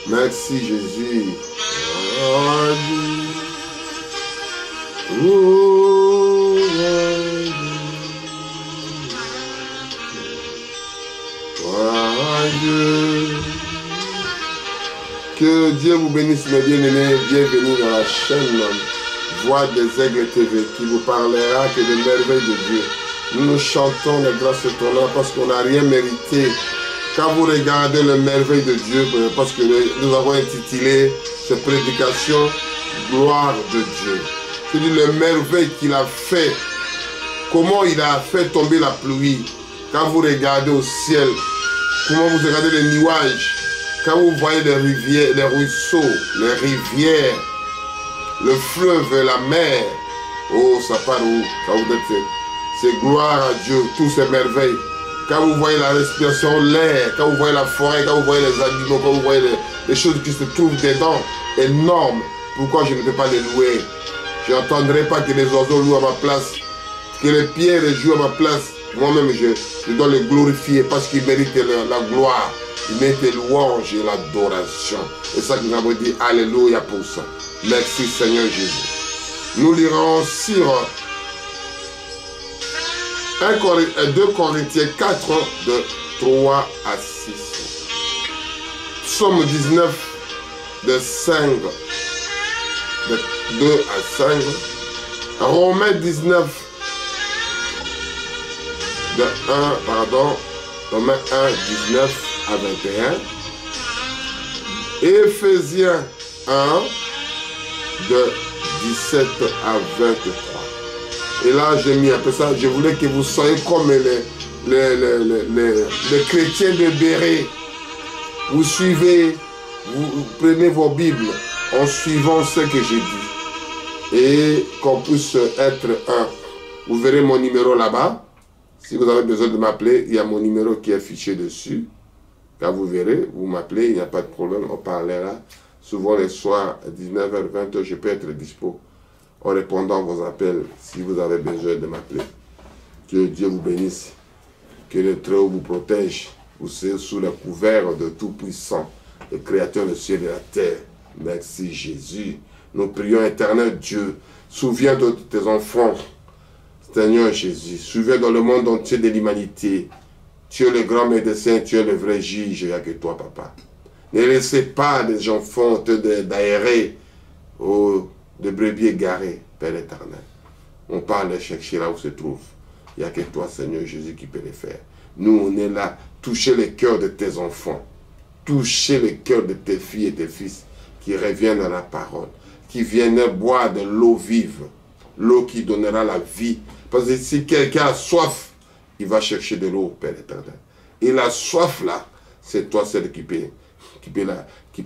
Merci Jésus. Que Dieu vous bénisse mes bien-aimés, bienvenue dans la chaîne Voix des Aigles TV qui vous parlera que de merveilles de Dieu. Nous chantons les grâces étonnantes parce qu'on n'a rien mérité. Quand vous regardez les merveilles de Dieu, parce que nous avons intitulé cette prédication Gloire de Dieu. C'est les merveilles qu'il a fait. Comment il a fait tomber la pluie. Quand vous regardez au ciel, comment vous regardez les nuages. Quand vous voyez les rivières, les ruisseaux, les rivières, le fleuve et la mer. Oh, ça part où? Quand vous êtes, c'est gloire à Dieu, toutes ces merveilles. Quand vous voyez la respiration, l'air, quand vous voyez la forêt, quand vous voyez les animaux, quand vous voyez les choses qui se trouvent dedans, énormes, pourquoi je ne peux pas les louer? Je n'entendrai pas que les oiseaux louent à ma place, que les pierres jouent à ma place. Moi-même, je dois les glorifier parce qu'ils méritent la gloire, ils méritent les louanges et l'adoration. C'est ça que nous avons dit, alléluia pour ça. Merci Seigneur Jésus. Nous lirons sur 2 Corinthiens 4, de 3 à 6. Psaume 19, de 5, de 2 à 5. Romains 19, de 1, pardon, Romains 1, 19 à 21. Éphésiens 1, de 17 à 23. Et là, j'ai mis un peu ça. Je voulais que vous soyez comme les chrétiens de Béret. Vous suivez, vous prenez vos Bibles en suivant ce que j'ai dit. Et qu'on puisse être un. Vous verrez mon numéro là-bas. Si vous avez besoin de m'appeler, il y a mon numéro qui est affiché dessus. Quand vous verrez, vous m'appelez, il n'y a pas de problème. On parlera. Souvent les soirs, à 19h, 20h, je peux être dispo en répondant à vos appels si vous avez besoin de m'appeler. Que Dieu vous bénisse. Que le Très-Haut vous protège. Vous serez sous le couvert de Tout-Puissant, le Créateur du ciel et de la terre. Merci Jésus. Nous prions éternel Dieu. Souviens de tes enfants. Seigneur Jésus. Souviens dans le monde entier de l'humanité. Tu es le grand médecin, tu es le vrai juge. Il n'y a que toi, papa. Ne laissez pas les enfants d'aérer. Oh, de brebis égarés, Père éternel. On parle de chercher là où se trouve. Il n'y a que toi, Seigneur Jésus, qui peut le faire. Nous, on est là. Touchez le cœur de tes enfants. Touchez le cœur de tes filles et tes fils qui reviennent à la parole. Qui viennent boire de l'eau vive. L'eau qui donnera la vie. Parce que si quelqu'un a soif, il va chercher de l'eau, Père éternel. Et la soif là, c'est toi celle qui peut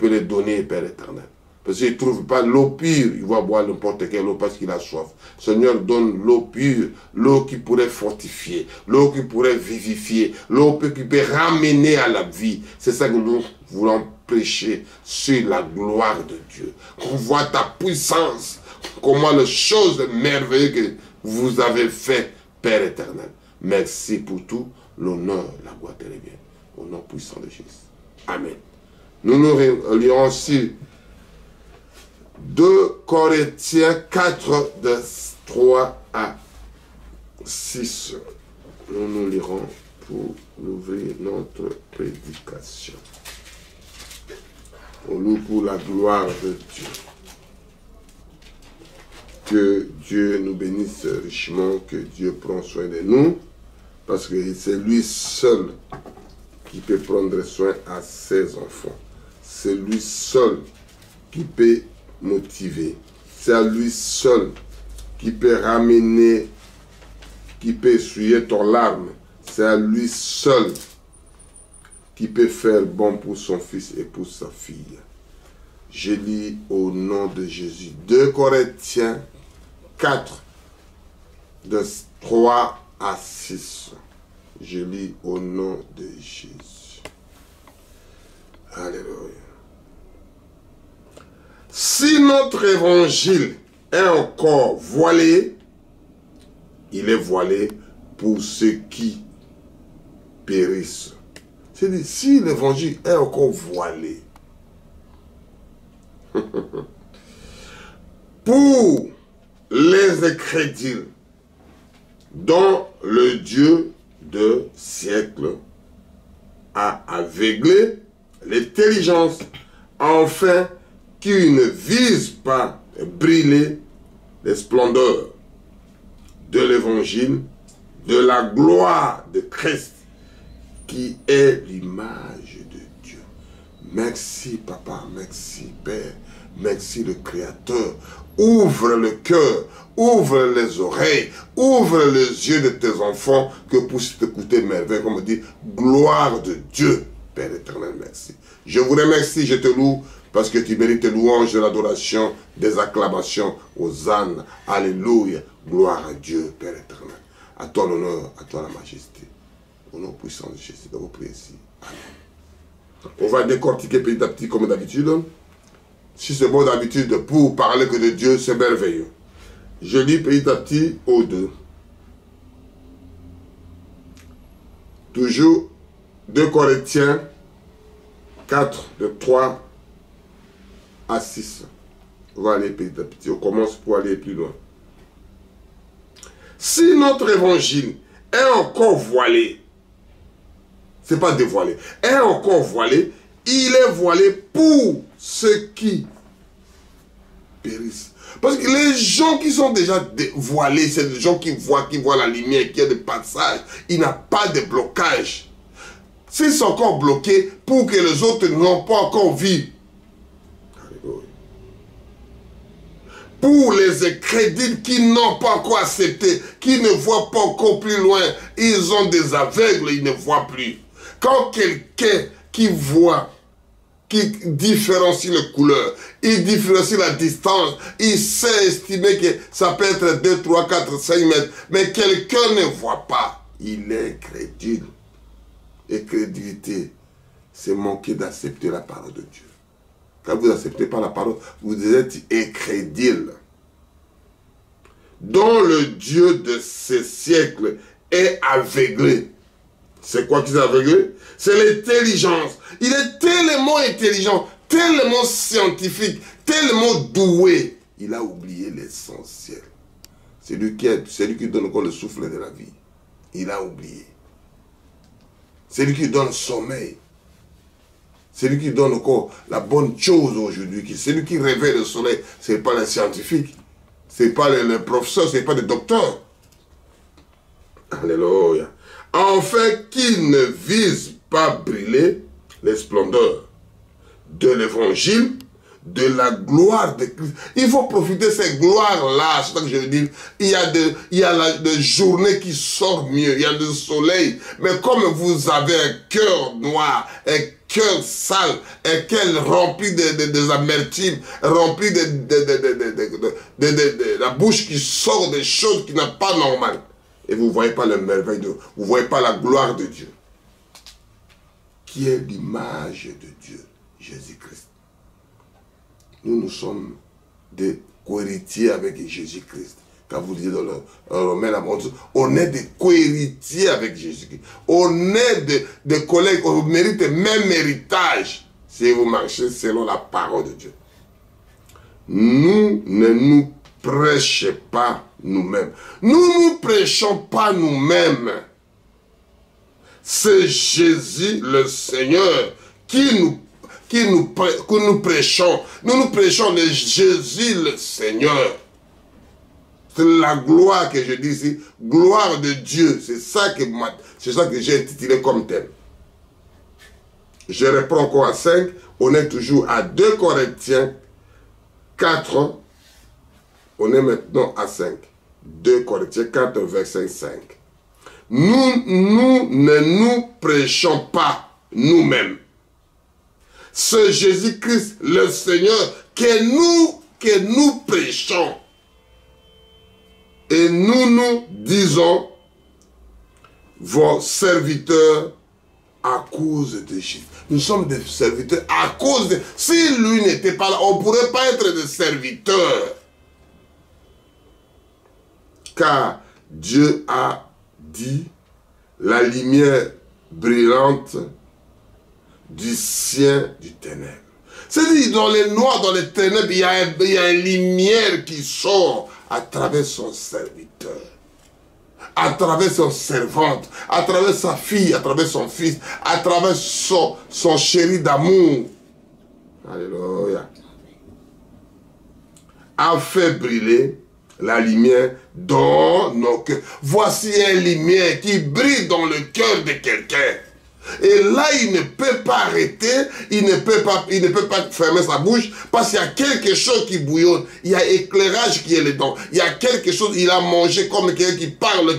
les donner, Père éternel. Parce qu'il ne trouve pas l'eau pure, il va boire n'importe quelle eau parce qu'il a soif. Seigneur, donne l'eau pure, l'eau qui pourrait fortifier, l'eau qui pourrait vivifier, l'eau qui peut ramener à la vie. C'est ça que nous voulons prêcher sur la gloire de Dieu. Qu'on voit ta puissance, comment les choses merveilleuses que vous avez fait, Père éternel. Merci pour tout, l'honneur, la gloire te revient. Au nom puissant de Jésus. Amen. Nous nous lirons aussi 2 Corinthiens 4, de 3 à 6. Nous nous lirons pour ouvrir notre prédication. On loue pour la gloire de Dieu. Que Dieu nous bénisse richement, que Dieu prenne soin de nous, parce que c'est lui seul qui peut prendre soin à ses enfants. C'est lui seul qui peut motiver. C'est à lui seul qui peut ramener, qui peut essuyer ton larme. C'est à lui seul qui peut faire bon pour son fils et pour sa fille. Je lis au nom de Jésus. 2 Corinthiens 4, de 3 à 6. Je lis au nom de Jésus. Alléluia. Si notre évangile est encore voilé, il est voilé pour ceux qui périssent. C'est-à-dire, si l'évangile est encore voilé, pour les incrédules, dont le Dieu de siècle a aveuglé l'intelligence, afin qu'ils ne visent pas briller les splendeurs de l'évangile, de la gloire de Christ, qui est l'image de Dieu. Merci Papa, merci Père, merci le Créateur. Ouvre le cœur, ouvre les oreilles, ouvre les yeux de tes enfants que puissent t'écouter merveille, comme on dit, gloire de Dieu. Père éternel, merci. Je vous remercie, je te loue, parce que tu mérites louange de l'adoration, des acclamations aux ânes. Alléluia. Gloire à Dieu, Père éternel. À toi l'honneur, à toi la majesté. Au nom puissant de Jésus, de vous prier ici. Amen. On va décortiquer petit à petit comme d'habitude. Si c'est bon d'habitude pour parler que de Dieu, c'est merveilleux. Je lis petit à petit au 2. Toujours 2 Corinthiens 4, de 3 à 6. On va aller petit à petit. On commence pour aller plus loin. Si notre évangile est encore voilé, c'est pas dévoilé, est encore voilé, il est voilé pour ceux qui périssent. Parce que les gens qui sont déjà voilés, c'est des gens qui voient la lumière, qui a des passages, il n'y a pas de blocage. S'ils sont encore bloqués pour que les autres n'ont pas encore vu. Pour les incrédules qui n'ont pas encore accepté, qui ne voient pas encore plus loin, ils ont des aveugles, ils ne voient plus. Quand quelqu'un qui voit, qui différencie les couleurs, il différencie la distance, il sait estimer que ça peut être 2, 3, 4, 5 mètres, mais quelqu'un ne voit pas, il est crédule. Et crédulité, c'est manquer d'accepter la parole de Dieu. Quand vous n'acceptez pas la parole, vous êtes incrédule. Dont le Dieu de ces siècles est aveuglé. C'est quoi qu'ils sont aveuglés? C'est l'intelligence. Il est tellement intelligent, tellement scientifique, tellement doué. Il a oublié l'essentiel. C'est lui qui donne encore le souffle de la vie. Il a oublié. C'est lui qui donne le sommeil. C'est lui qui donne encore la bonne chose aujourd'hui. C'est lui qui réveille le soleil. Ce n'est pas les scientifiques. Ce n'est pas les professeurs. Ce n'est pas les docteurs. Alléluia. Afin qu'ils ne visent pas briller les splendeurs de l'évangile, de la gloire de Christ. Il faut profiter de ces gloires-là. C'est ça que je veux dire. Il y a des journées qui sortent mieux. Il y a le soleil. Mais comme vous avez un cœur noir, un cœur sale, un cœur rempli des amertumes, rempli de la bouche qui sort des choses qui n'est pas normales. Et vous ne voyez pas le merveille de Dieu. Vous ne voyez pas la gloire de Dieu. Qui est l'image de Dieu, Jésus-Christ. Nous sommes des co-héritiers avec Jésus-Christ. Quand vous lisez dans le Romain, on est des co-héritiers avec Jésus-Christ. On est des collègues, on mérite le même héritage si vous marchez selon la parole de Dieu. Nous ne nous prêchons pas nous-mêmes. Nous ne prêchons pas nous-mêmes. C'est Jésus le Seigneur que nous prêchons. Nous prêchons le Jésus le Seigneur. C'est la gloire que je dis ici. Gloire de Dieu. C'est ça que j'ai intitulé comme thème. Je reprends encore à 5. On est toujours à 2 Corinthiens 4. On est maintenant à 5. 2 Corinthiens 4, verset 5. Nous ne nous prêchons pas nous-mêmes. C'est Jésus-Christ, le Seigneur, que nous prêchons. Et nous disons, vos serviteurs, à cause de Jésus. Nous sommes des serviteurs à cause de... Si lui n'était pas là, on ne pourrait pas être des serviteurs. Car Dieu a dit, la lumière brillante du ciel du ténèbre. C'est-à-dire, dans les noirs, dans les ténèbres, il y a une lumière qui sort à travers son serviteur, à travers son servante, à travers sa fille, à travers son fils, à travers son chéri d'amour. Alléluia. A fait briller la lumière dans nos cœurs. Voici une lumière qui brille dans le cœur de quelqu'un. Et là, il ne peut pas arrêter, il ne peut pas fermer sa bouche, parce qu'il y a quelque chose qui bouillonne, il y a éclairage qui est dedans, il y a quelque chose, il a mangé comme quelqu'un qui parle,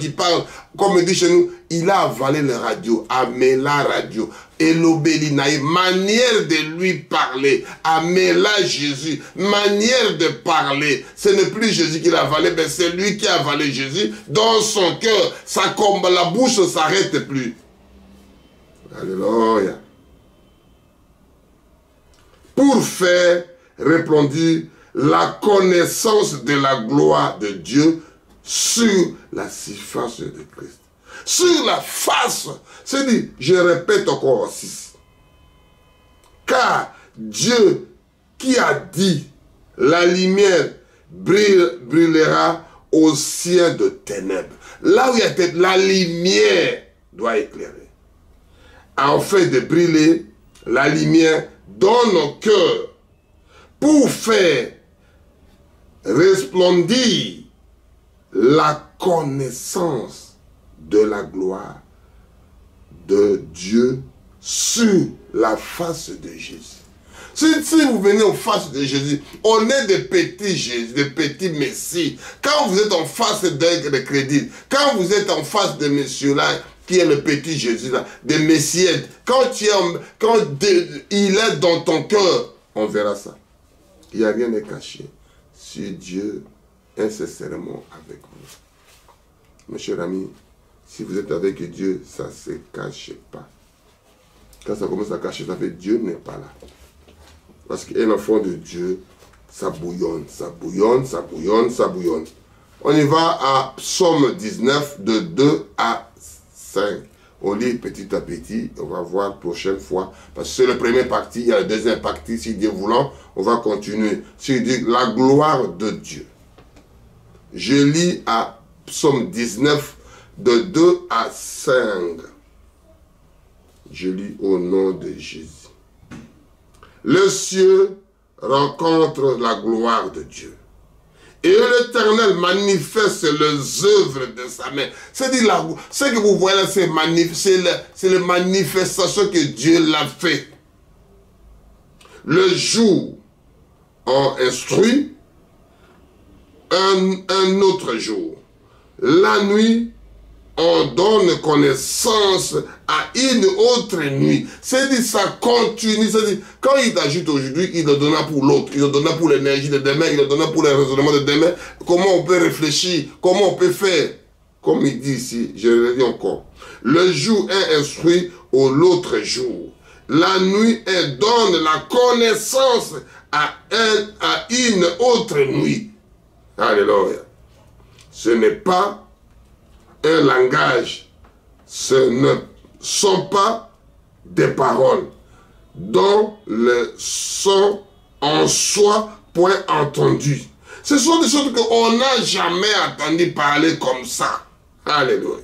comme on dit chez nous, il a avalé la radio, Amela radio, Elobelinaï, manière de lui parler, Amela Jésus, manière de parler, ce n'est plus Jésus qui l'a avalé, mais c'est lui qui a avalé Jésus dans son cœur, ça comme la bouche ne s'arrête plus. Alléluia. Pour faire répandre la connaissance de la gloire de Dieu sur la surface de Christ. Sur la face, c'est-à-dire, je répète encore aussi, car Dieu qui a dit, la lumière brillera au ciel de ténèbres. Là où il y a la lumière doit éclairer. En fait de briller la lumière dans nos cœurs pour faire resplendir la connaissance de la gloire de Dieu sur la face de Jésus. Si vous venez en face de Jésus, on est des petits Jésus, des petits Messies. Quand vous êtes en face d'un crédit, quand vous êtes en face de monsieur là, qui est le petit Jésus là, des Messies, quand il est dans ton cœur, on verra ça. Il n'y a rien de caché. Si Dieu est sincèrement avec vous. Mes chers amis, si vous êtes avec Dieu, ça ne se cache pas. Quand ça commence à cacher, ça fait Dieu n'est pas là. Parce qu'un enfant de Dieu, ça bouillonne, ça bouillonne, ça bouillonne, ça bouillonne. On y va à Psaume 19, de 2 à 5. On lit petit à petit, on va voir la prochaine fois. Parce que c'est la première partie, il y a la deuxième partie, si Dieu voulant, on va continuer. Si dit la gloire de Dieu. Je lis à Psaume 19, de 2 à 5. Je lis au nom de Jésus. Le ciel rencontre la gloire de Dieu. Et l'Éternel manifeste les œuvres de sa main. C'est-à-dire, ce que vous voyez là, c'est la manifestation que Dieu l'a fait. Le jour, on instruit un autre jour. La nuit, on donne connaissance à une autre nuit. C'est-à-dire, ça continue. C'est-à-dire, quand il t'ajoute aujourd'hui, il le donnera pour l'autre. Il le donnera pour l'énergie de demain. Il le donnera pour le raisonnement de demain. Comment on peut réfléchir? Comment on peut faire? Comme il dit ici, je le dis encore. Le jour est instruit au l'autre jour. La nuit, elle donne la connaissance à une autre nuit. Alléluia. Ce n'est pas un langage, ce ne sont pas des paroles dont le son en soi point entendu. Ce sont des choses qu'on n'a jamais entendu parler comme ça. Alléluia.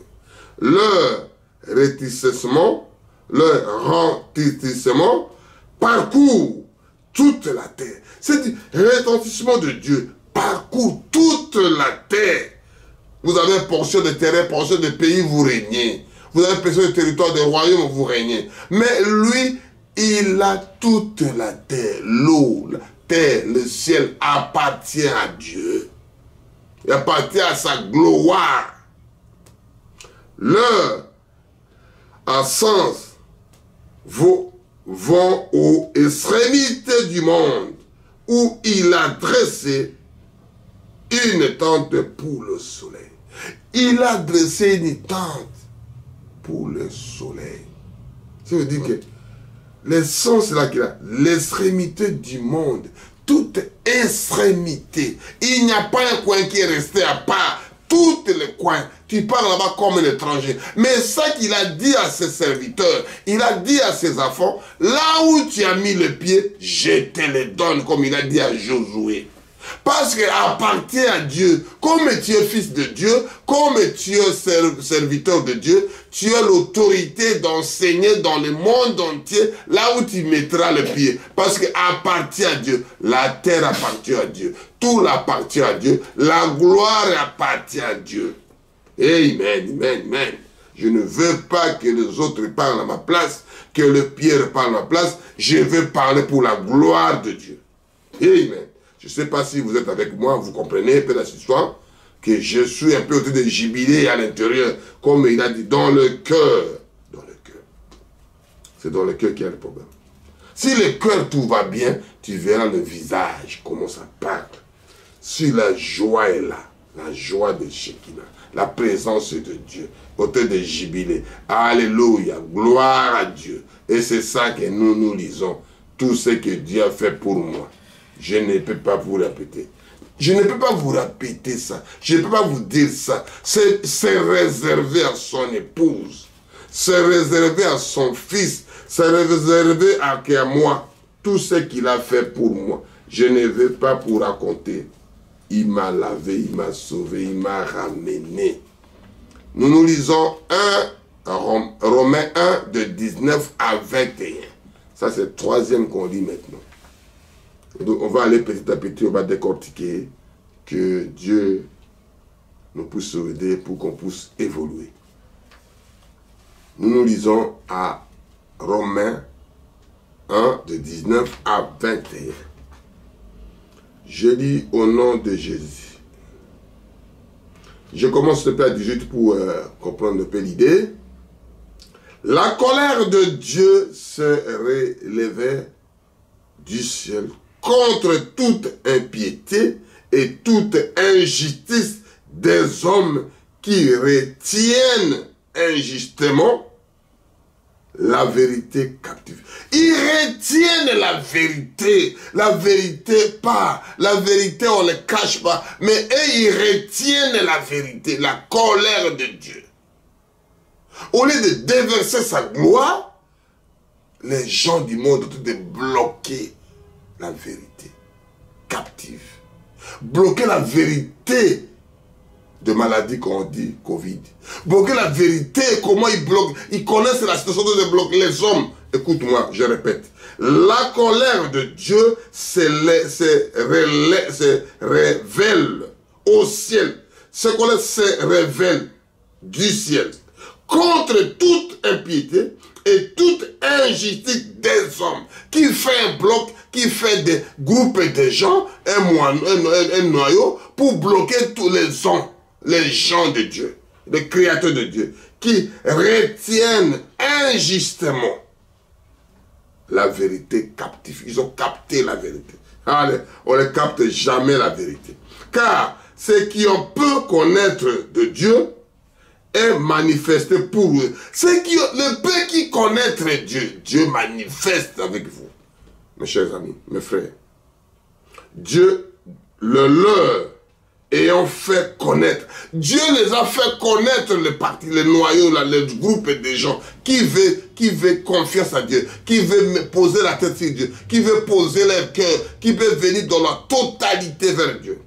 Leur retentissement parcourt toute la terre. C'est le retentissement de Dieu parcourt toute la terre. Vous avez une portion de terrain, portion de pays, vous régnez. Vous avez une portion de territoire, de royaume, vous régnez. Mais lui, il a toute la terre. L'eau, la terre, le ciel appartient à Dieu. Il appartient à sa gloire. Leur sens vont aux extrémités du monde où il a dressé une tente pour le soleil. Il a dressé une tente pour le soleil. Ça veut dire que l'essence là qu'il a, l'extrémité du monde, toute extrémité. Il n'y a pas un coin qui est resté à part. Tous les coins, tu pars là-bas comme un étranger. Mais ça qu'il a dit à ses serviteurs, il a dit à ses enfants, là où tu as mis le pied, je te le donne, comme il a dit à Josué. Parce qu'il appartient à Dieu. Comme tu es fils de Dieu, comme tu es serviteur de Dieu, tu as l'autorité d'enseigner dans le monde entier là où tu mettras le pied. Parce qu'il appartient à Dieu. La terre appartient à Dieu. Tout appartient à Dieu. La gloire appartient à Dieu. Amen, amen, amen. Je ne veux pas que les autres parlent à ma place, que le Pierre parle à ma place. Je veux parler pour la gloire de Dieu. Amen. Je ne sais pas si vous êtes avec moi, vous comprenez un peu la histoire, que je suis un peu au train de jubiler à l'intérieur, comme il a dit, dans le cœur. Dans le cœur. C'est dans le cœur qu'il y a le problème. Si le cœur tout va bien, tu verras le visage, comment ça parle. Si la joie est là, la joie de Shekinah, la présence de Dieu, au train de jubiler. Alléluia, gloire à Dieu. Et c'est ça que nous lisons, tout ce que Dieu a fait pour moi. Je ne peux pas vous répéter. Je ne peux pas vous répéter ça. Je ne peux pas vous dire ça. C'est réservé à son épouse. C'est réservé à son fils. C'est réservé à moi. Tout ce qu'il a fait pour moi. Je ne veux pas vous raconter. Il m'a lavé, il m'a sauvé, il m'a ramené. Nous lisons Romains 1 de 19 à 21. Ça c'est le troisième qu'on lit maintenant. Donc, on va aller petit à petit, on va décortiquer, que Dieu nous puisse aider pour qu'on puisse évoluer. Nous lisons à Romains 1, de 19 à 21. Je lis au nom de Jésus. Je commence le à 18 pour comprendre un peu l'idée. La colère de Dieu se relevait du ciel contre toute impiété et toute injustice des hommes qui retiennent injustement la vérité captive. Ils retiennent la vérité pas, la vérité on ne cache pas, mais eux ils retiennent la vérité, la colère de Dieu. Au lieu de déverser sa gloire, les gens du monde ont de bloquer la vérité captive. Bloquer la vérité de maladie qu'on dit Covid. Bloquer la vérité, comment ils bloquent. Ils connaissent la situation de bloquer les hommes. Écoute-moi, je répète. La colère de Dieu se révèle au ciel. Cette colère se révèle du ciel contre toute impiété et toute injustice des hommes, qui fait un bloc, qui fait des groupes de gens, un noyau, pour bloquer tous les gens de Dieu, les créateurs de Dieu, qui retiennent injustement la vérité captive. Ils ont capté la vérité. Allez, on ne capte jamais la vérité. Car ceux qui ont peu connaître de Dieu est manifesté pour eux. Le peu qui connaître Dieu, Dieu manifeste avec vous. Mes chers amis, mes frères. Dieu le leur ayant fait connaître. Dieu les a fait connaître les partis, les noyaux, les groupes de gens qui veut confiance à Dieu, qui veut poser la tête sur Dieu, qui veut poser leur cœur, qui veut venir dans la totalité vers Dieu.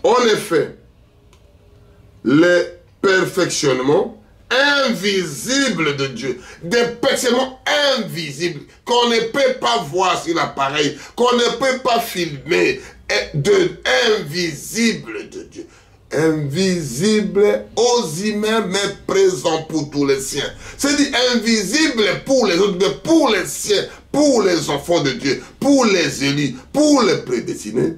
En effet, le perfectionnement invisible de Dieu, des perfectionnements invisibles qu'on ne peut pas voir sur l'appareil, qu'on ne peut pas filmer, invisible de Dieu. Invisible aux humains, mais présent pour tous les siens. C'est-à-dire invisible pour les autres, mais pour les siens, pour les enfants de Dieu, pour les élus, pour les prédestinés.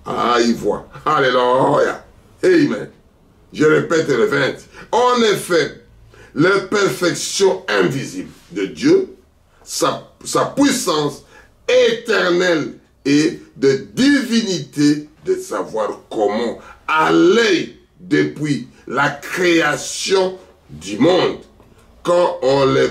Ah, il voit. Alléluia. Amen. Je répète le 20. En effet, la perfection invisible de Dieu, sa puissance éternelle et de divinité de savoir comment aller depuis la création du monde quand on les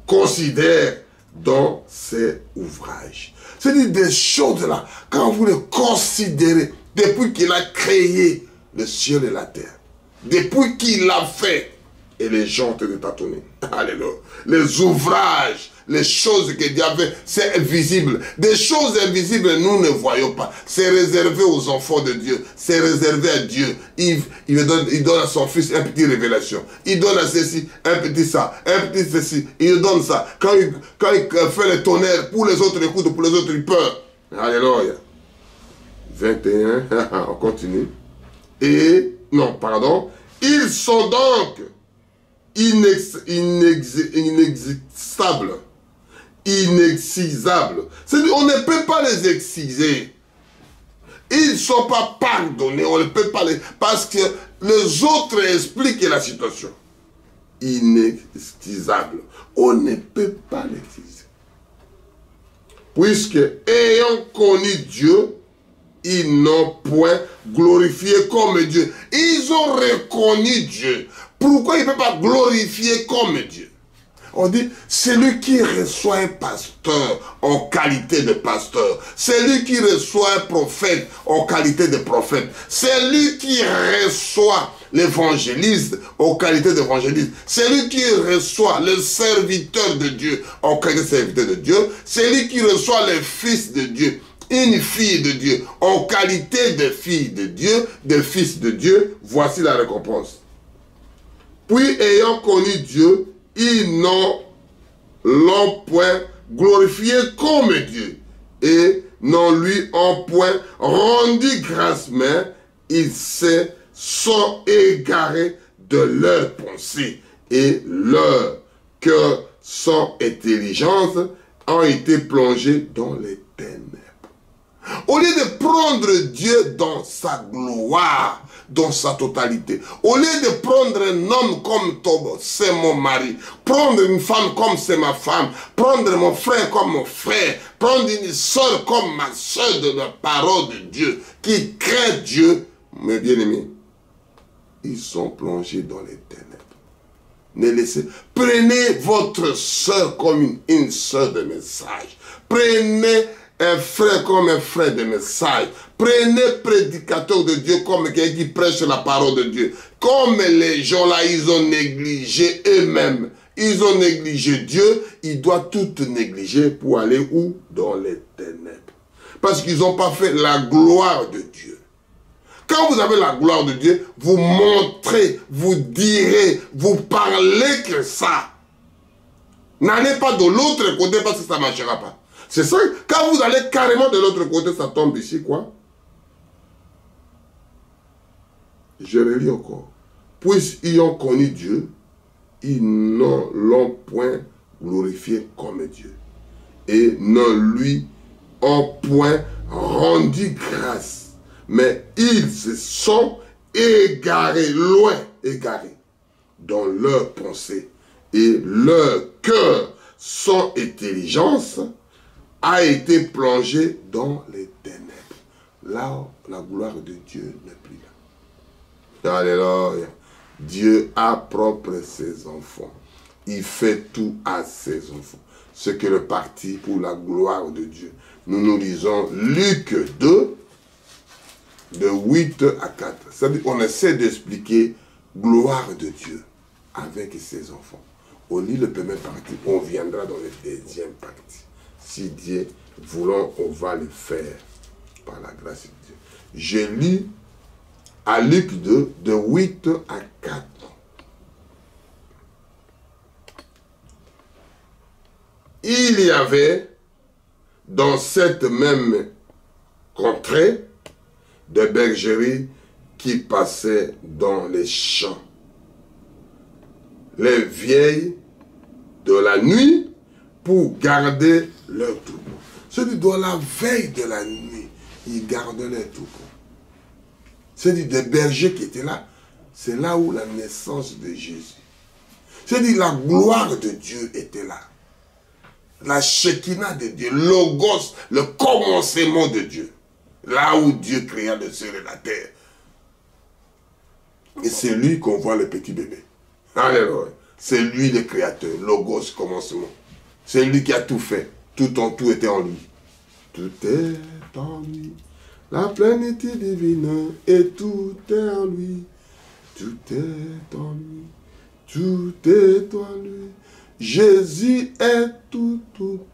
considère dans ses ouvrages. C'est-à-dire des choses là, quand vous les considérez, depuis qu'il a créé le ciel et la terre, depuis qu'il l'a fait, et les gens te tâtonnent. Alléluia. Les ouvrages, les choses que Dieu a fait, c'est visible. Des choses invisibles, nous ne voyons pas. C'est réservé aux enfants de Dieu. C'est réservé à Dieu. Il donne à son fils une petite révélation. Il donne à ceci un petit ça, un petit ceci. Il donne ça. Quand il fait le tonnerre, pour les autres écoutent, pour les autres ils peur. Alléluia. 21, on continue. Et, non, pardon. Ils sont donc inexcisables. Inexcisables. C'est-à-dire, on ne peut pas les exciser. Ils ne sont pas pardonnés. On ne peut pas les... Parce que les autres expliquent la situation. Inexcisables. On ne peut pas l'exciser. Puisque, ayant connu Dieu, ils n'ont point glorifié comme Dieu. Ils ont reconnu Dieu. Pourquoi ils ne peuvent pas glorifier comme Dieu? On dit, celui qui reçoit un pasteur en qualité de pasteur, celui qui reçoit un prophète en qualité de prophète, celui qui reçoit l'évangéliste en qualité d'évangéliste, celui qui reçoit le serviteur de Dieu en qualité de serviteur de Dieu, celui qui reçoit le fils de Dieu, une fille de Dieu, en qualité de fille de Dieu, de fils de Dieu, voici la récompense. Puis, ayant connu Dieu, ils l'ont point glorifié comme Dieu, et n'ont lui en point rendu grâce, mais ils se sont égarés de leurs pensées, et leur cœur sans intelligence ont été plongés dans les ténèbres. Au lieu de prendre Dieu dans sa gloire, dans sa totalité, au lieu de prendre un homme comme c'est mon mari, prendre une femme comme c'est ma femme, prendre mon frère comme mon frère, prendre une soeur comme ma soeur de la parole de Dieu, qui craint Dieu, mes bien-aimés, ils sont plongés dans les ténèbres. Ne laissez, prenez votre soeur comme une soeur de message. Prenez un frère comme un frère de message. Prenez prédicateur de Dieu comme quelqu'un qui prêche la parole de Dieu. Comme les gens là, ils ont négligé eux-mêmes. Ils ont négligé Dieu. Ils doivent tout négliger pour aller où? Dans les ténèbres. Parce qu'ils n'ont pas fait la gloire de Dieu. Quand vous avez la gloire de Dieu, vous montrez, vous direz, vous parlez que ça. N'allez pas de l'autre côté parce que ça ne marchera pas. C'est ça, quand vous allez carrément de l'autre côté, ça tombe ici, quoi? Je relis encore. Puisqu'ils ont connu Dieu, ils ne l'ont point glorifié comme Dieu. Et ne lui ont point rendu grâce. Mais ils se sont égarés, loin égarés, dans leurs pensées. Et leur cœur, sans intelligence, a été plongé dans les ténèbres. Là, la gloire de Dieu n'est plus là. Alléluia. Dieu a propre ses enfants. Il fait tout à ses enfants. Ce qui est le parti pour la gloire de Dieu. Nous lisons Luc 2, de 8 à 4. C'est-à-dire qu'on essaie d'expliquer gloire de Dieu avec ses enfants. On lit le premier parti, on viendra dans le deuxième parti. Si Dieu voulant, on va le faire par la grâce de Dieu. Je lis à Luc 2, de 8 à 4. Il y avait dans cette même contrée des bergeries qui passaient dans les champs. Les vieilles de la nuit pour garder leurs troupeaux. C'est-à-dire, dans la veille de la nuit, ils gardaient leurs troupeaux. C'est-à-dire, des bergers qui étaient là, c'est là où la naissance de Jésus. C'est-à-dire, la gloire de Dieu était là. la Shekinah de Dieu, Logos, le commencement de Dieu. Là où Dieu créa le ciel et la terre. Et c'est lui qu'on voit le petit bébé. Alléluia. C'est lui le créateur, Logos, commencement. C'est lui qui a tout fait. Tout était en lui. Tout est en lui. La plénitude divine et tout est en lui. Tout est en lui. Tout est en lui. Jésus est tout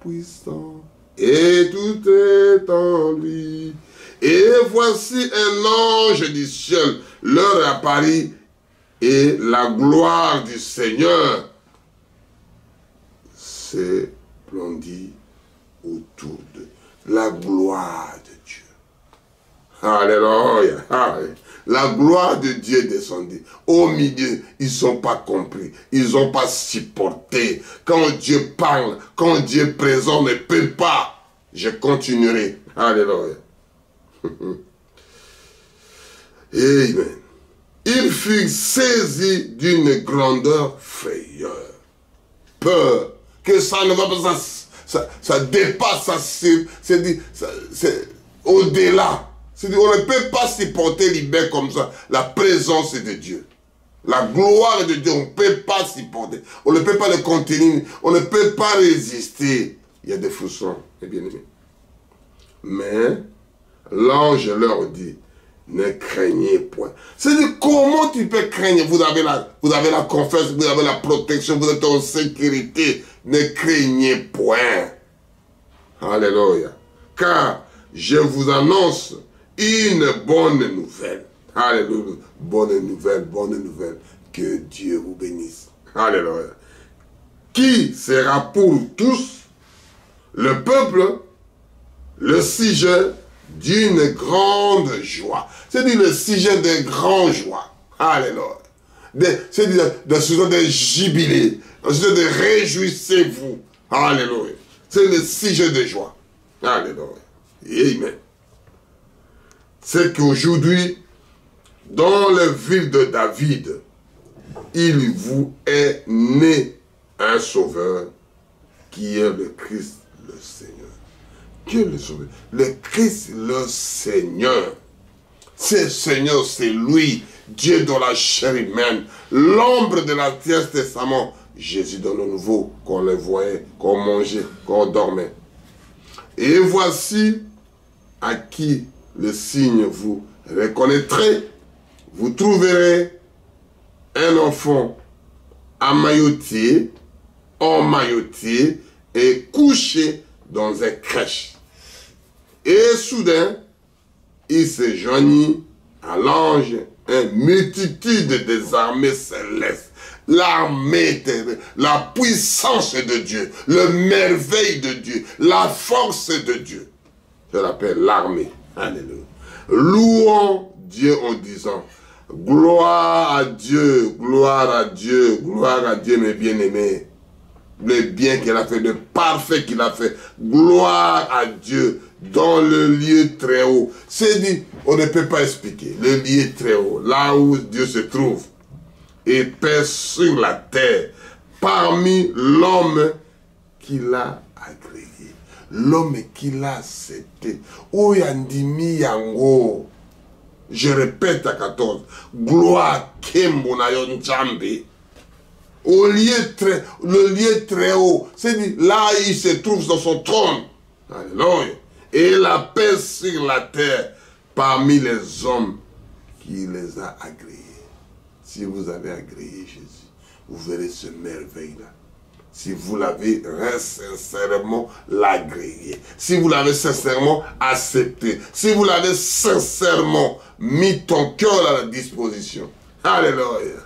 puissant. Et tout est en lui. Et voici un ange du ciel leur apparut, et la gloire du Seigneur s'éplendit autour d'eux. La gloire de Dieu. Alléluia. La gloire de Dieu est descendue. Au milieu, ils ne sont pas compris. Ils n'ont pas supporté. Quand Dieu parle, quand Dieu est présent, ne peut pas. Je continuerai. Alléluia. Amen. Il fut saisi d'une grandeur frayeur. Peur. Que ça ne va pas, ça dépasse, c'est au-delà. On ne peut pas supporter l'hiver comme ça, la présence de Dieu. La gloire de Dieu, on ne peut pas supporter. On ne peut pas le contenir. On ne peut pas résister. Il y a des frissons, mes bien-aimés. Mais l'ange leur dit, ne craignez point. C'est-à-dire, comment tu peux craindre? Vous avez la confiance, vous avez la protection, vous êtes en sécurité. Ne craignez point. Alléluia. Car je vous annonce une bonne nouvelle. Alléluia. Bonne nouvelle. Que Dieu vous bénisse. Alléluia. Qui sera pour tous le peuple le sujet d'une grande joie. C'est-à-dire le sujet de grande joie. Alléluia. C'est-à-dire le sujet de jubilé. Le sujet de réjouissez-vous. Alléluia. C'est le sujet de joie. Alléluia. Amen. C'est qu'aujourd'hui, dans la ville de David, il vous est né un sauveur qui est le Christ, le Seigneur. Qui est le sauveur? Le Christ, le Seigneur. C'est Seigneur, c'est lui, Dieu dans la chair humaine, l'ombre de l'Ancien Testament, Jésus dans le Nouveau, qu'on le voyait, qu'on mangeait, qu'on dormait. Et voici à qui le signe vous reconnaîtrez, vous trouverez un enfant emmailloté et couché dans une crèche. Et soudain, il se joignit à l'ange une multitude des armées célestes. L'armée, la puissance de Dieu, le merveille de Dieu, la force de Dieu. Je l'appelle l'armée. Alléluia. Louons Dieu en disant, gloire à Dieu, gloire à Dieu, gloire à Dieu, mes bien-aimés. Le bien qu'il a fait, le parfait qu'il a fait. Gloire à Dieu dans le lieu très haut. C'est dit, on ne peut pas expliquer. Le lieu très haut, là où Dieu se trouve. Et paix sur la terre, parmi l'homme qu'il a agréé. L'homme qu'il a accepté. Oyandimi yango. Je répète à 14. Gloire Kembonayon Djambe. Le lieu très haut. C'est dit, là il se trouve dans son trône. Alléluia. Et la paix sur la terre parmi les hommes qui les a agréés. Si vous avez agréé Jésus, vous verrez ce merveille-là. Si vous l'avez sincèrement l'agréé, si vous l'avez sincèrement accepté, si vous l'avez sincèrement mis ton cœur à la disposition. Alléluia.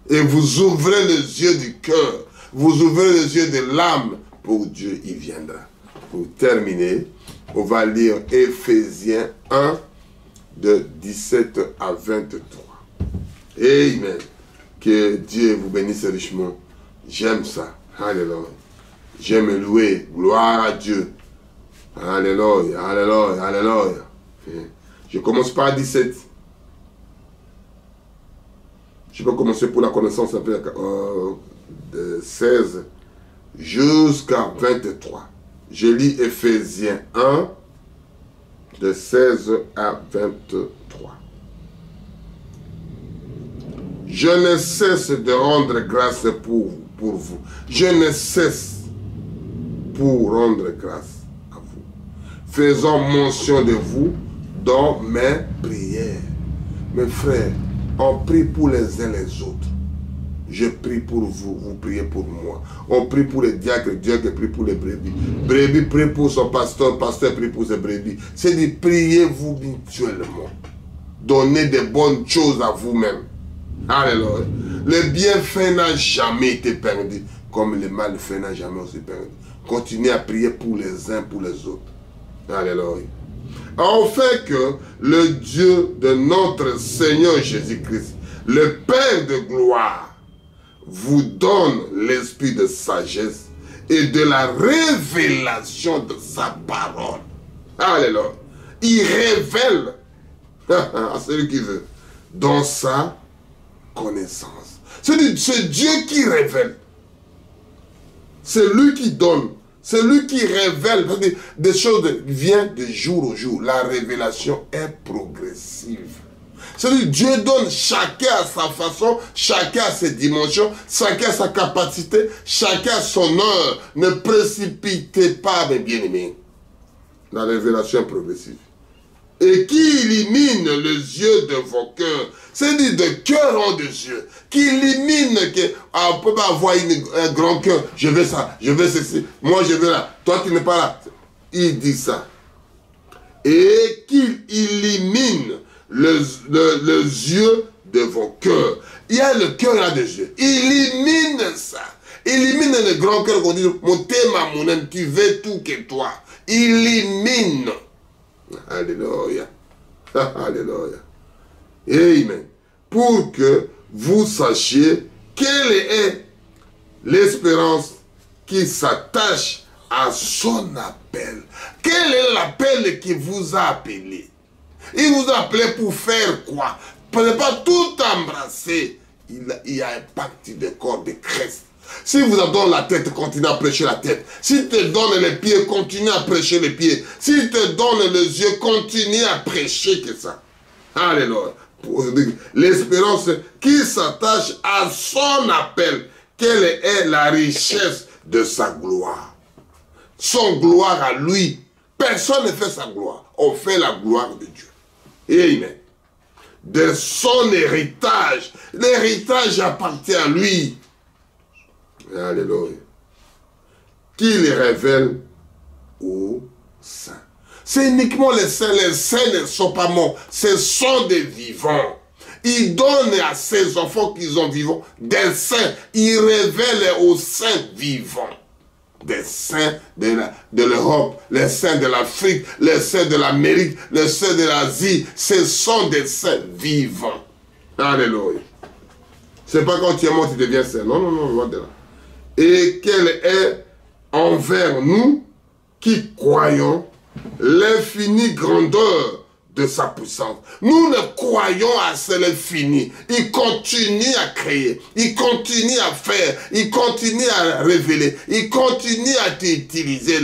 Et vous ouvrez les yeux du cœur, vous ouvrez les yeux de l'âme, pour Dieu y viendra. Pour terminer, on va lire Éphésiens 1, de 17 à 23. Amen. Que Dieu vous bénisse richement. J'aime ça. Alléluia. J'aime louer. Gloire à Dieu. Alléluia. Alléluia. Alléluia. Je commence par 17. Je peux commencer pour la connaissance de 16 jusqu'à 23. Je lis Éphésiens 1, de 16 à 23. Je ne cesse de rendre grâce pour vous. Je ne cesse pour rendre grâce à vous. Faisons mention de vous dans mes prières. Mes frères, on prie pour les uns les autres. Je prie pour vous, vous priez pour moi. On prie pour les diacres, diacre prie pour les brebis. Brebis prie pour son pasteur, pasteur prie pour ses brebis. C'est de priez-vous mutuellement. Donnez des bonnes choses à vous-même. Alléluia. Le bienfait n'a jamais été perdu, comme le malfait n'a jamais aussi perdu. Continuez à prier pour les uns, pour les autres. Alléluia. Afin que le Dieu de notre Seigneur Jésus-Christ, le Père de gloire, vous donne l'esprit de sagesse et de la révélation de sa parole. Alléluia. Il révèle à celui qui veut dans sa connaissance. C'est Dieu qui révèle. C'est lui qui donne. C'est lui qui révèle. Des choses viennent de jour au jour. La révélation est progressive. C'est-à-dire Dieu donne chacun à sa façon, chacun à ses dimensions, chacun à sa capacité, chacun à son heure. Ne précipitez pas, mes bien-aimés. La révélation est progressive. Et qui illumine les yeux de vos cœurs. C'est-à-dire de cœur en de yeux. Qui illumine, on ne peut pas avoir un grand cœur. Je veux ça, je veux ceci. Moi je veux là. Toi tu n'es pas là. Il dit ça. Et qu'il illumine les yeux de vos cœurs. Il y a le cœur là des yeux. Illumine ça. Illumine le grand cœur qu'on dit, mon thème, mon âme, tu veux tout que toi. Illumine. Alléluia. Alléluia. Amen. Pour que vous sachiez quelle est l'espérance qui s'attache à son appel. Quel est l'appel qui vous a appelé? Il vous a appelé pour faire quoi? Pour ne pas tout embrasser. Il y a un pacte de corps de Christ. Si vous donne la tête, continuez à prêcher la tête. S'il te donne les pieds, continue à prêcher les pieds. S'il te donne les yeux, continue à prêcher que ça. Alléluia. L'espérance qui s'attache à son appel. Quelle est la richesse de sa gloire? Son gloire à lui. Personne ne fait sa gloire. On fait la gloire de Dieu. Amen. De son héritage. L'héritage appartient à lui. Alléluia. Qui les révèle aux saints. C'est uniquement les saints. Les saints ne sont pas morts. Ce sont des vivants. Il donne à ses enfants qui sont vivants des saints. Il révèle aux saints vivants. Des saints de l'Europe, les saints de l'Afrique, les saints de l'Amérique, les saints de l'Asie. Ce sont des saints vivants. Alléluia. C'est pas quand tu es mort, tu deviens saint. Non, non, non, loin de là. Et quelle est envers nous qui croyons l'infinie grandeur de sa puissance. Nous ne croyons à l'infini. Il continue à créer, il continue à faire, il continue à révéler, il continue à t'utiliser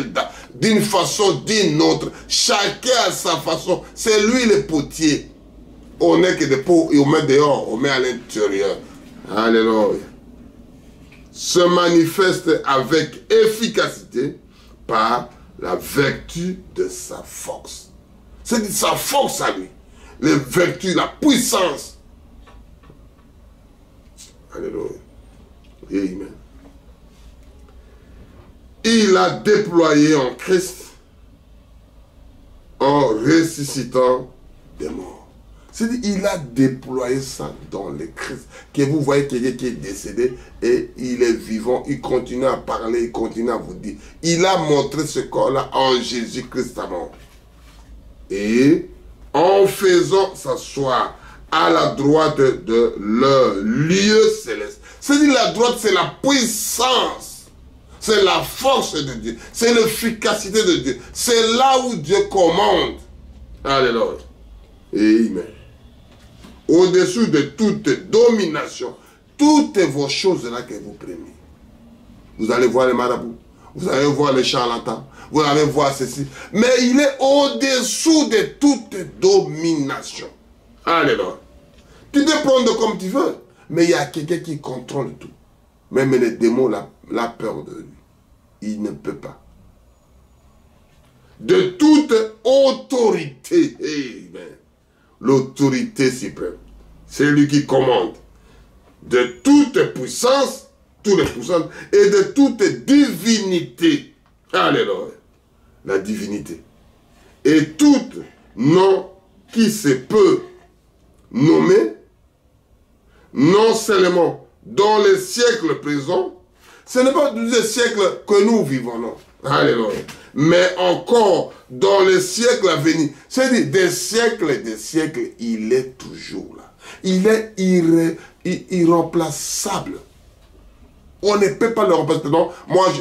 d'une façon, d'une autre. Chacun à sa façon. C'est lui le potier. On n'est que des pots et on met dehors, on met à l'intérieur. Alléluia. Se manifeste avec efficacité par la vertu de sa force. C'est sa force à lui. Les vertus, la puissance. Alléluia. Amen. Il a déployé en Christ en ressuscitant des morts. C'est-à-dire, il a déployé ça dans le Christ. Que vous voyez quelqu'un qui est décédé et il est vivant, il continue à parler, il continue à vous dire. Il a montré ce corps-là en Jésus-Christ à mort. Et en faisant s'asseoir à la droite de leur lieu céleste. C'est-à-dire, la droite, c'est la puissance. C'est la force de Dieu. C'est l'efficacité de Dieu. C'est là où Dieu commande. Alléluia. Amen. Au-dessus de toute domination, toutes vos choses là que vous prenez. Vous allez voir les marabouts. Vous allez voir les charlatans. Vous allez voir ceci. Mais il est au-dessous de toute domination. Alléluia. Tu peux prendre comme tu veux. Mais il y a quelqu'un qui contrôle tout. Même les démons, la peur de lui. Il ne peut pas. De toute autorité. L'autorité suprême. C'est lui qui commande. De toute puissance, toutes les puissances, et de toute divinité. Alléluia. La divinité. Et tout nom qui se peut nommer, non seulement dans les siècles présents, ce n'est pas des siècles que nous vivons, non. Alléluia. Mais encore dans les siècles à venir. C'est-à-dire des siècles, il est toujours là. Il est irremplaçable. On ne peut pas le remplacer. Non, moi,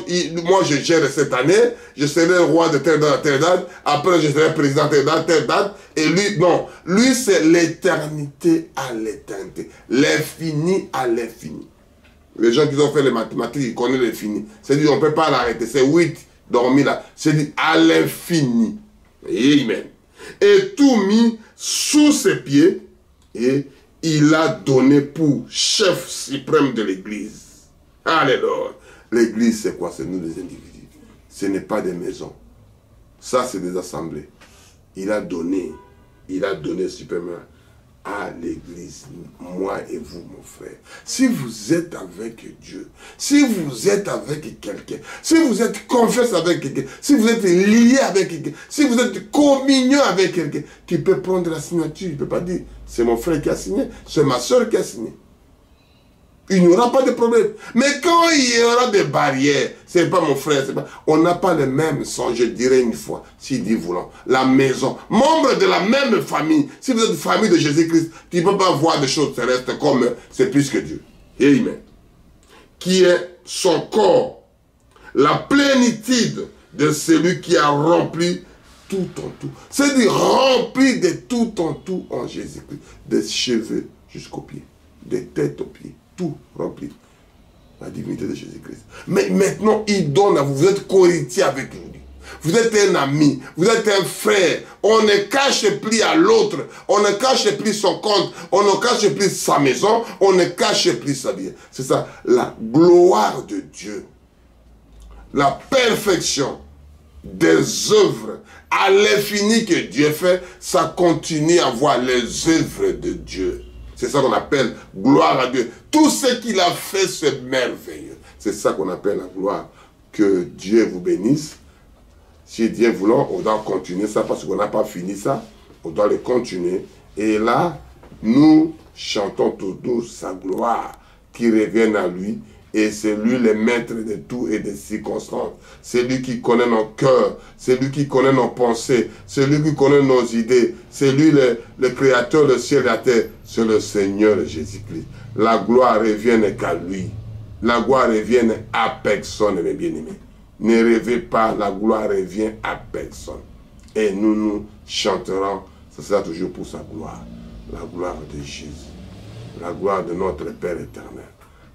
je gère cette année, je serai roi de telle date, après je serai président de telle date, et lui, non. Lui, c'est l'éternité à l'éternité. L'infini à l'infini. Les gens qui ont fait les mathématiques, ils connaissent l'infini. C'est-à-dire, on ne peut pas l'arrêter. C'est 8 dormi là. C'est-à-dire, à l'infini. Amen. Et tout mis sous ses pieds, et il a donné pour chef suprême de l'Église. Alléluia. L'Église, c'est quoi? C'est nous les individus. Ce n'est pas des maisons. Ça, c'est des assemblées. Il a donné suprêmement à l'Église, moi et vous, mon frère. Si vous êtes avec Dieu, si vous êtes avec quelqu'un, si vous êtes confessé avec quelqu'un, si vous êtes lié avec quelqu'un, si vous êtes communion avec quelqu'un, tu peux prendre la signature. Tu ne peux pas dire, c'est mon frère qui a signé, c'est ma soeur qui a signé. Il n'y aura pas de problème. Mais quand il y aura des barrières, c'est pas mon frère, c'est pas, on n'a pas le même sang, je dirais une fois, si dit voulant. La maison, membre de la même famille. Si vous êtes famille de Jésus-Christ, tu ne peux pas voir des choses terrestres comme c'est plus que Dieu. Amen. Qui est son corps, la plénitude de celui qui a rempli tout en tout. C'est-à-dire rempli de tout en Jésus-Christ. Des cheveux jusqu'aux pieds, des têtes aux pieds. Tout rempli. La divinité de Jésus-Christ. Mais maintenant, il donne à vous. Vous êtes co-héritier avec lui. Vous êtes un ami. Vous êtes un frère. On ne cache plus à l'autre. On ne cache plus son compte. On ne cache plus sa maison. On ne cache plus sa vie. C'est ça. La gloire de Dieu. La perfection des œuvres à l'infini que Dieu fait. Ça continue à voir les œuvres de Dieu. C'est ça qu'on appelle gloire à Dieu. Tout ce qu'il a fait, c'est merveilleux. C'est ça qu'on appelle la gloire. Que Dieu vous bénisse. Si Dieu voulant, on doit continuer ça parce qu'on n'a pas fini ça. On doit le continuer. Et là, nous chantons tous sa gloire qui revient à lui. Et c'est lui le maître de tout et des circonstances. C'est lui qui connaît nos cœurs. C'est lui qui connaît nos pensées. C'est lui qui connaît nos idées. C'est lui le créateur du ciel et de la terre. C'est le Seigneur Jésus-Christ. La gloire revient qu'à lui. La gloire revient à personne, mes bien-aimés. Ne rêvez pas, la gloire revient à personne. Et nous chanterons, ce sera toujours pour sa gloire. La gloire de Jésus. La gloire de notre Père éternel.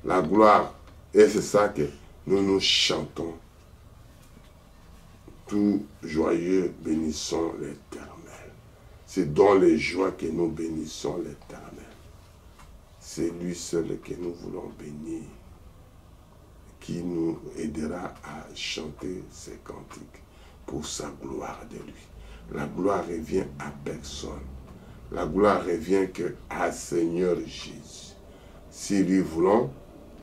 La gloire. Et c'est ça que nous chantons. Tout joyeux, bénissons l'Éternel. C'est dans les joies que nous bénissons l'Éternel. C'est lui seul que nous voulons bénir, qui nous aidera à chanter ces cantiques pour sa gloire de lui. La gloire revient à personne. La gloire revient qu'à Seigneur Jésus. Si lui voulons,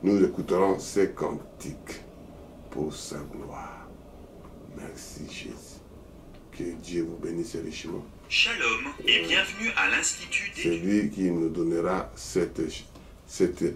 nous écouterons ces cantiques pour sa gloire. Merci Jésus. Que Dieu vous bénisse richement. Shalom et bienvenue à l'Institut des... C'est lui qui nous donnera cet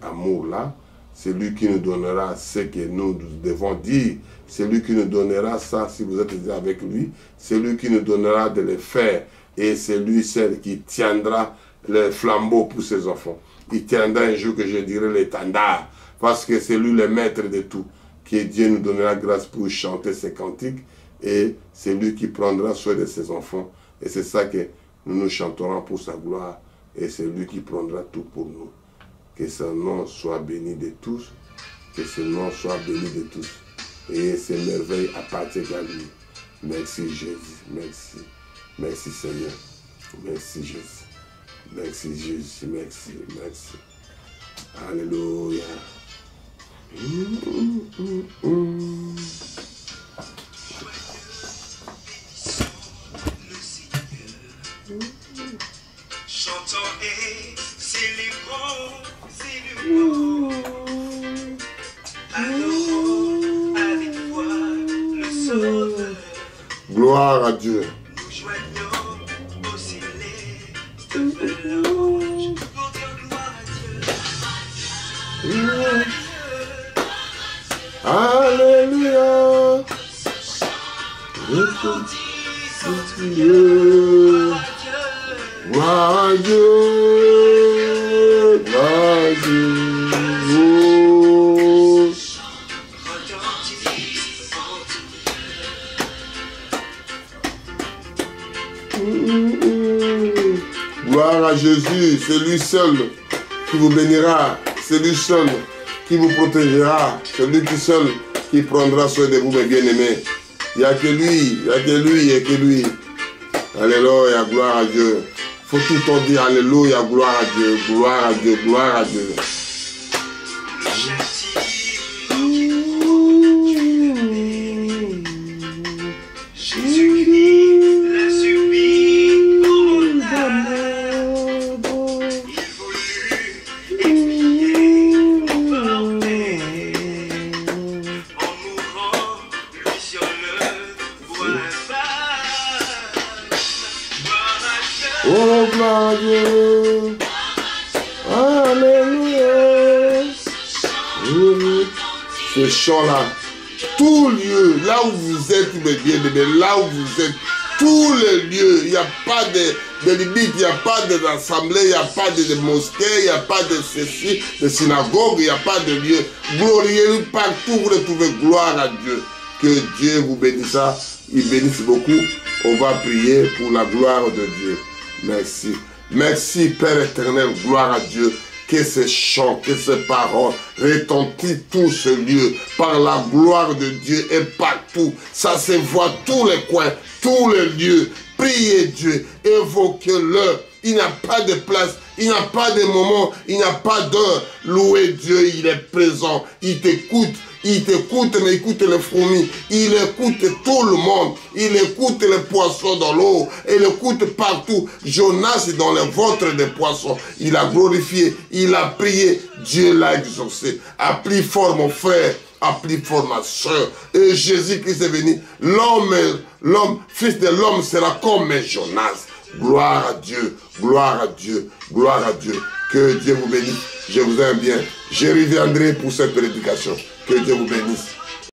amour-là. C'est lui qui nous donnera ce que nous devons dire. C'est lui qui nous donnera ça si vous êtes avec lui. C'est lui qui nous donnera de le faire. Et c'est lui seul qui tiendra le flambeau pour ses enfants. Il tiendra un jour que je dirai l'étendard. Parce que c'est lui le maître de tout. Que Dieu nous donnera grâce pour chanter ses cantiques. Et c'est lui qui prendra soin de ses enfants. Et c'est ça que nous chanterons pour sa gloire. Et c'est lui qui prendra tout pour nous. Que son nom soit béni de tous. Que ce nom soit béni de tous. Et ces merveilles appartiennent à lui. Merci Jésus. Merci. Merci Seigneur. Merci Jésus. Merci Jésus. Merci. Merci. Alléluia. Chantons et célébrons. Adorons avec foi le Sauveur. Gloire à Dieu. Nous joignons au céleste louange pour dire gloire à Dieu. Alléluia. Dieu. Gloire à Dieu. Gloire à Dieu. Gloire à Jésus, c'est lui seul qui vous bénira, c'est lui seul qui vous protégera, c'est lui seul qui prendra soin de vous, mes bien-aimés. Il n'y a que lui, il n'y a que lui, il n'y a que lui. Alléluia, gloire à Dieu. Faut tout le temps dire Alléluia, gloire à Dieu, gloire à Dieu, gloire à Dieu. Oh, gloire à Dieu. Alléluia. Ce chant-là, tout lieu, là où vous êtes, mes bien-aimés, là où vous êtes, tous les lieux, il n'y a pas de limite, il n'y a pas d'assemblée, il n'y a pas de mosquée, il n'y a pas de ceci, de synagogue, il n'y a pas de lieu. Glorieux partout, vous retrouvez gloire à Dieu. Que Dieu vous bénisse, il bénisse beaucoup. On va prier pour la gloire de Dieu. Merci. Merci Père éternel, gloire à Dieu. Que ces chants, que ces paroles retentissent tout ce lieu par la gloire de Dieu et partout. Ça se voit tous les coins, tous les lieux. Priez Dieu, évoquez-le. Il n'y a pas de place, il n'y a pas de moment, il n'y a pas d'heure. Louez Dieu, il est présent, il t'écoute. Il t'écoute, mais écoute les fourmis. Il écoute tout le monde. Il écoute les poissons dans l'eau. Il écoute partout. Jonas est dans le ventre des poissons. Il a glorifié. Il a prié. Dieu l'a exaucé. Applique fort mon frère. Applique fort ma soeur. Et Jésus-Christ est venu. L'homme, fils de l'homme sera comme Jonas. Gloire à Dieu. Gloire à Dieu. Gloire à Dieu. Que Dieu vous bénisse. Je vous aime bien. Je reviendrai pour cette prédication. Que Dieu vous bénisse.